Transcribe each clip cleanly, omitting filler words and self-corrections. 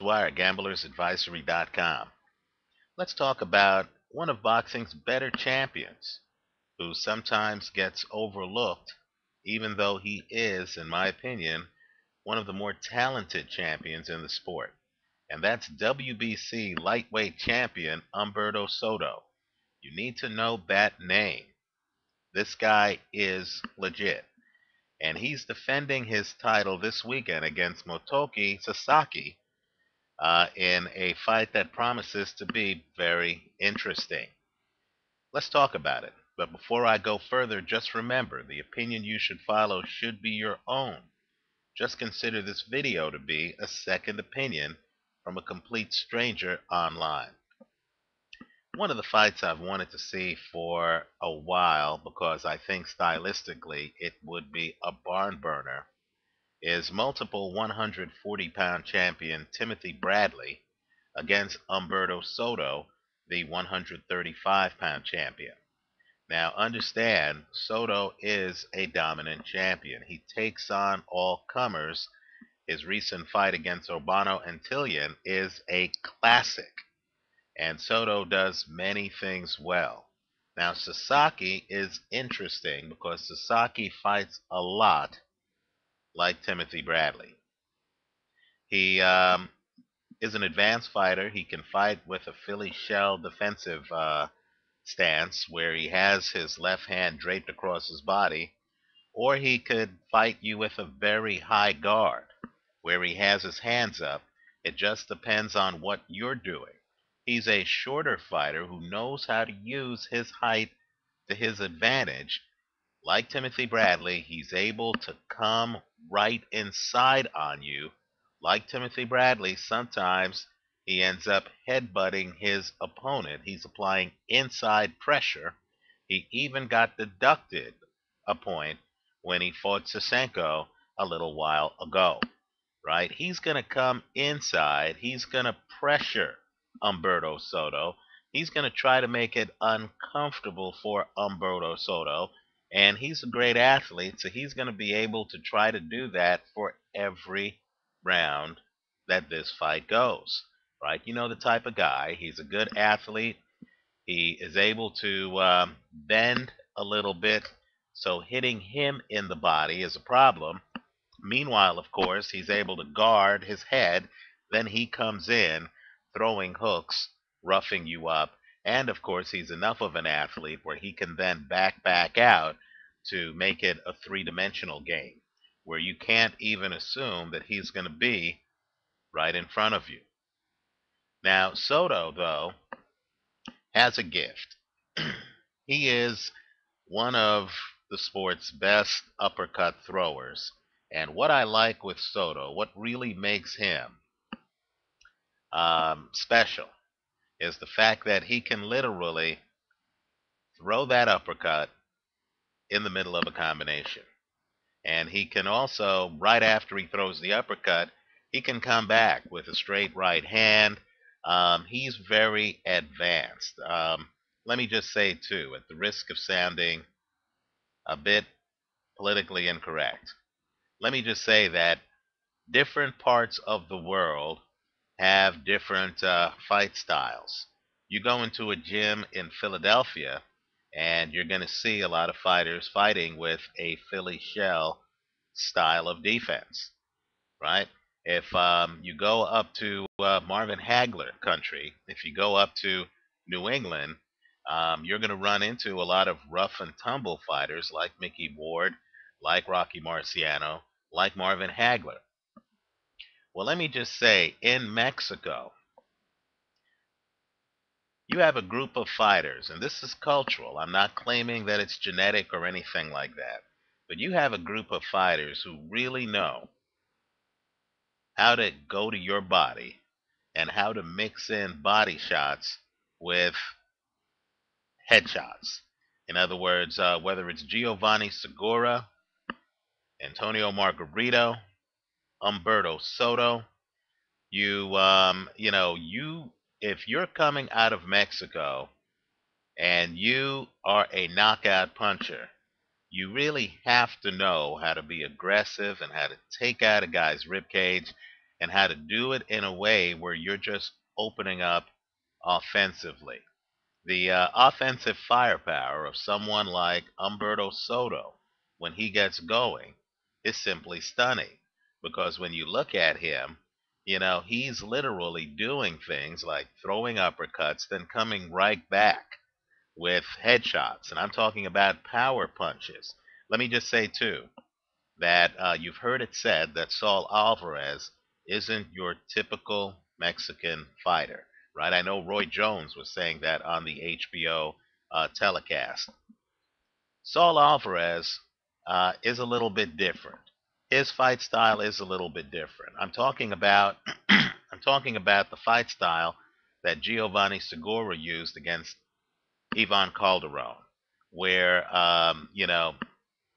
Dwyer, gamblersadvisory.com. Let's talk about one of boxing's better champions, who sometimes gets overlooked, even though he is, in my opinion, one of the more talented champions in the sport. And that's WBC lightweight champion Humberto Soto. You need to know that name. This guy is legit. And he's defending his title this weekend against Motoki Sasaki in a fight that promises to be very interesting. Let's talk about it. But before I go further, just remember the opinion you should follow should be your own. Just consider this video to be a second opinion from a complete stranger online. One of the fights I've wanted to see for a while because I think stylistically it would be a barn burner is multiple 140-pound champion Timothy Bradley against Humberto Soto, the 135-pound champion. Now understand, Soto is a dominant champion. He takes on all comers. His recent fight against Urbano Antillian is a classic, and Soto does many things well. Now Sasaki is interesting because Sasaki fights a lot like Timothy Bradley. He is an advanced fighter. He can fight with a Philly shell defensive stance where he has his left hand draped across his body, or he could fight you with a very high guard where he has his hands up. It just depends on what you're doing. He's a shorter fighter who knows how to use his height to his advantage. Like Timothy Bradley, he's able to come right inside on you. Like Timothy Bradley, sometimes he ends up headbutting his opponent. He's applying inside pressure. He even got deducted a point when he fought Sisenko a little while ago. Right? He's going to come inside. He's going to pressure Humberto Soto. He's going to try to make it uncomfortable for Humberto Soto. And he's a great athlete, so he's going to be able to try to do that for every round that this fight goes. Right? You know the type of guy. He's a good athlete. He is able to bend a little bit, so hitting him in the body is a problem. Meanwhile, of course, he's able to guard his head. Then he comes in throwing hooks, roughing you up. And, of course, he's enough of an athlete where he can then back out to make it a three-dimensional game where you can't even assume that he's going to be right in front of you. Now, Soto, though, has a gift. He is one of the sport's best uppercut throwers. And what I like with Soto, what really makes him special, is the fact that he can literally throw that uppercut in the middle of a combination. And he can also, right after he throws the uppercut, he can come back with a straight right hand. He's very advanced. Let me just say, too, at the risk of sounding a bit politically incorrect, let me just say that different parts of the world have different fight styles. You go into a gym in Philadelphia, and you're going to see a lot of fighters fighting with a Philly shell style of defense, right? If you go up to Marvin Hagler country, if you go up to New England, you're going to run into a lot of rough and tumble fighters like Mickey Ward, like Rocky Marciano, like Marvin Hagler. Well, let me just say, in Mexico, you have a group of fighters, and this is cultural. I'm not claiming that it's genetic or anything like that. But you have a group of fighters who really know how to go to your body and how to mix in body shots with headshots. In other words, whether it's Giovanni Segura, Antonio Margarito, Humberto Soto, if you're coming out of Mexico and you are a knockout puncher, you really have to know how to be aggressive and how to take out a guy's ribcage and how to do it in a way where you're just opening up offensively. The offensive firepower of someone like Humberto Soto, when he gets going, is simply stunning. Because when you look at him, he's literally doing things like throwing uppercuts, then coming right back with headshots. And I'm talking about power punches. Let me just say, too, that you've heard it said that Saul Alvarez isn't your typical Mexican fighter, right? I know Roy Jones was saying that on the HBO telecast. Saul Alvarez is a little bit different. His fight style is a little bit different. I'm talking about I'm talking about the fight style that Giovanni Segura used against Ivan Calderon, where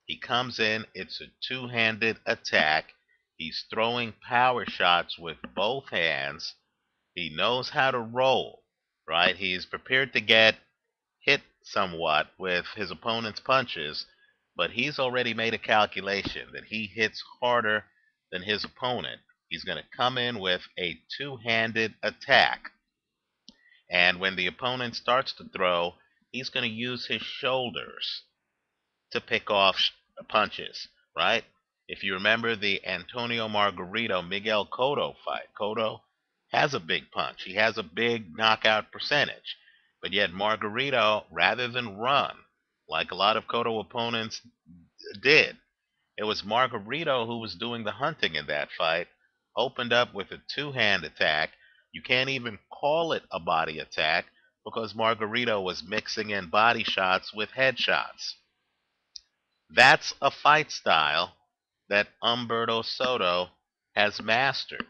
he comes in, it's a two-handed attack. He's throwing power shots with both hands. He knows how to roll, right? He's prepared to get hit somewhat with his opponent's punches, but he's already made a calculation that he hits harder than his opponent. He's going to come in with a two-handed attack. And when the opponent starts to throw, he's going to use his shoulders to pick off punches, right? If you remember the Antonio Margarito Miguel Cotto fight, Cotto has a big punch. He has a big knockout percentage. But yet Margarito, rather than run, like a lot of Cotto opponents did, it was Margarito who was doing the hunting in that fight, opened up with a two-hand attack. You can't even call it a body attack because Margarito was mixing in body shots with head shots. That's a fight style that Humberto Soto has mastered.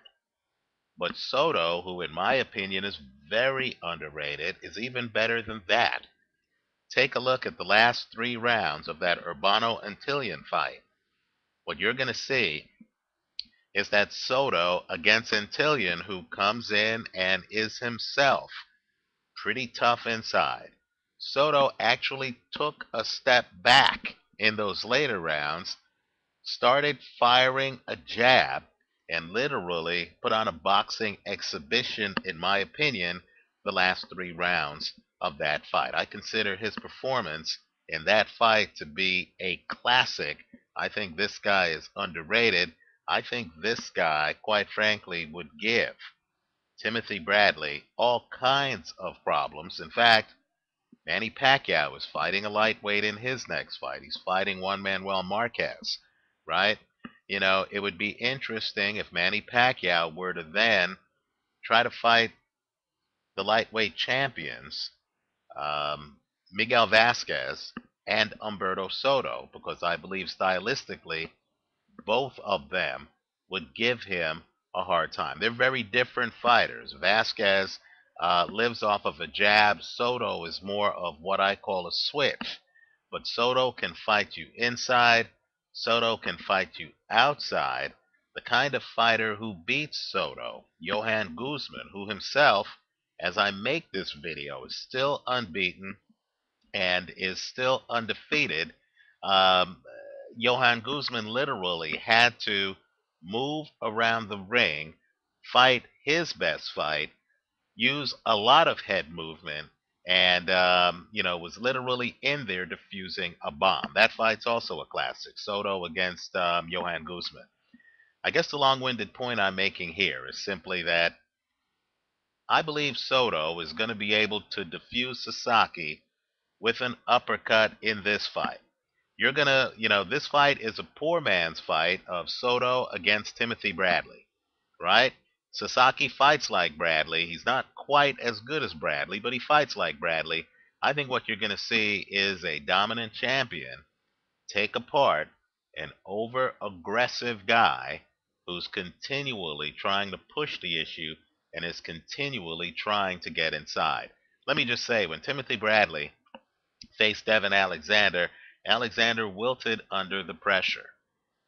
But Soto, who in my opinion is very underrated, is even better than that. Take a look at the last 3 rounds of that Urbano-Antillian fight. What you're going to see is that Soto against Antillian, who comes in and is himself pretty tough inside. Soto actually took a step back in those later rounds, started firing a jab, and literally put on a boxing exhibition, in my opinion, the last 3 rounds of that fight. I consider his performance in that fight to be a classic. I think this guy is underrated. I think this guy, quite frankly, would give Timothy Bradley all kinds of problems. In fact, Manny Pacquiao is fighting a lightweight in his next fight. He's fighting Juan Manuel Marquez, right? It would be interesting if Manny Pacquiao were to then try to fight the lightweight champions, Miguel Vasquez and Humberto Soto, because I believe stylistically both of them would give him a hard time. They're very different fighters. Vasquez lives off of a jab. Soto is more of what I call a switch. But Soto can fight you inside. Soto can fight you outside. The kind of fighter who beats Soto, Johan Guzman, who himself, as I make this video, is still unbeaten and is still undefeated. Johan Guzman literally had to move around the ring, fight his best fight, use a lot of head movement, and was literally in there defusing a bomb. That fight's also a classic. Soto against Johan Guzman. I guess the long-winded point I'm making here is simply that I believe Soto is going to be able to defuse Sasaki with an uppercut in this fight. You're going to, this fight is a poor man's fight of Soto against Timothy Bradley, right? Sasaki fights like Bradley. He's not quite as good as Bradley, but he fights like Bradley. I think what you're going to see is a dominant champion take apart an over-aggressive guy who's continually trying to push the issue and is continually trying to get inside. Let me just say, when Timothy Bradley faced Devin Alexander, Alexander wilted under the pressure,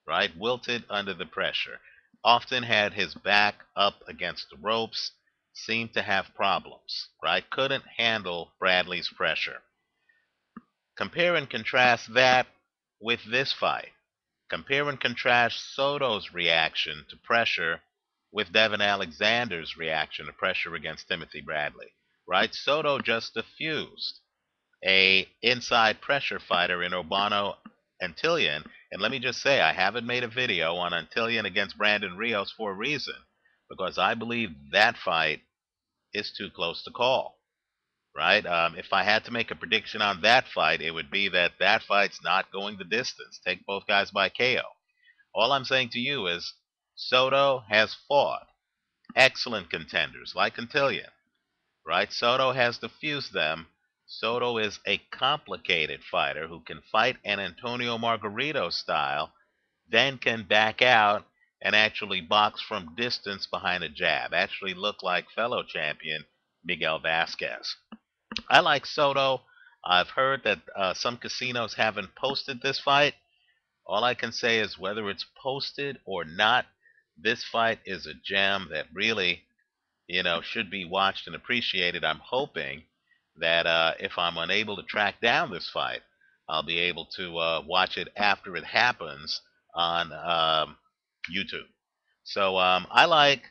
right? Wilted under the pressure. Often had his back up against the ropes, seemed to have problems, right? Couldn't handle Bradley's pressure. Compare and contrast that with this fight. Compare and contrast Soto's reaction to pressure with Devin Alexander's reaction to pressure against Timothy Bradley, right? Soto just diffused a inside pressure fighter in Urbano Antillion. And let me just say, I haven't made a video on Antillion against Brandon Rios for a reason, because I believe that fight is too close to call, right? If I had to make a prediction on that fight, it would be that that fight's not going the distance. Take both guys by KO. All I'm saying to you is Soto has fought excellent contenders like Antillion, right? Soto has diffused them. Soto is a complicated fighter who can fight an Antonio Margarito style, then can back out and actually box from distance behind a jab, actually look like fellow champion Miguel Vasquez. I like Soto. I've heard that some casinos haven't posted this fight. All I can say is whether it's posted or not, this fight is a gem that really, should be watched and appreciated. I'm hoping that if I'm unable to track down this fight, I'll be able to watch it after it happens on YouTube. So I like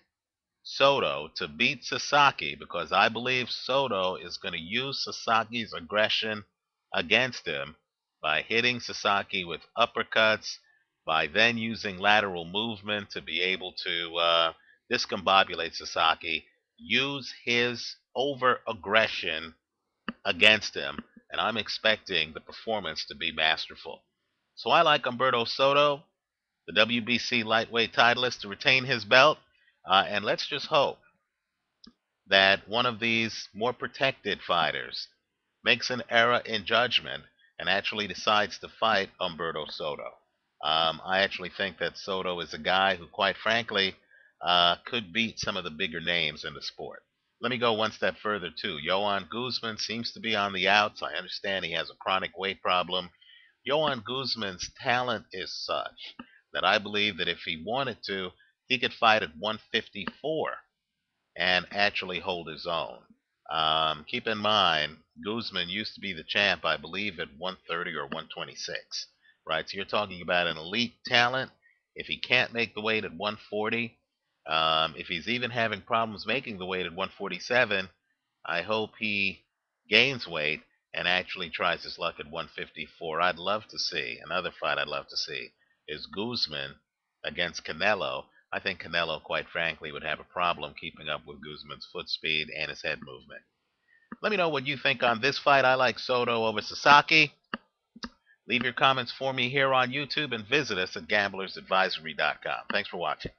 Soto to beat Sasaki because I believe Soto is going to use Sasaki's aggression against him by hitting Sasaki with uppercuts, by then using lateral movement to be able to discombobulate Sasaki, use his over aggression against him, and I'm expecting the performance to be masterful. So I like Humberto Soto, the WBC lightweight titleist, to retain his belt. And let's just hope that one of these more protected fighters makes an error in judgment and actually decides to fight Humberto Soto. I actually think that Soto is a guy who, quite frankly, could beat some of the bigger names in the sport. Let me go one step further, too. Johan Guzman seems to be on the outs. I understand he has a chronic weight problem. Johan Guzman's talent is such that I believe that if he wanted to, he could fight at 154 and actually hold his own. Keep in mind, Guzman used to be the champ, I believe, at 130 or 126, right? So you're talking about an elite talent. If he can't make the weight at 140, if he's even having problems making the weight at 147, I hope he gains weight and actually tries his luck at 154. I'd love to see, another fight I'd love to see is Guzman against Canelo. I think Canelo, quite frankly, would have a problem keeping up with Guzman's foot speed and his head movement. Let me know what you think on this fight. I like Soto over Sasaki. Leave your comments for me here on YouTube and visit us at gamblersadvisory.com. Thanks for watching.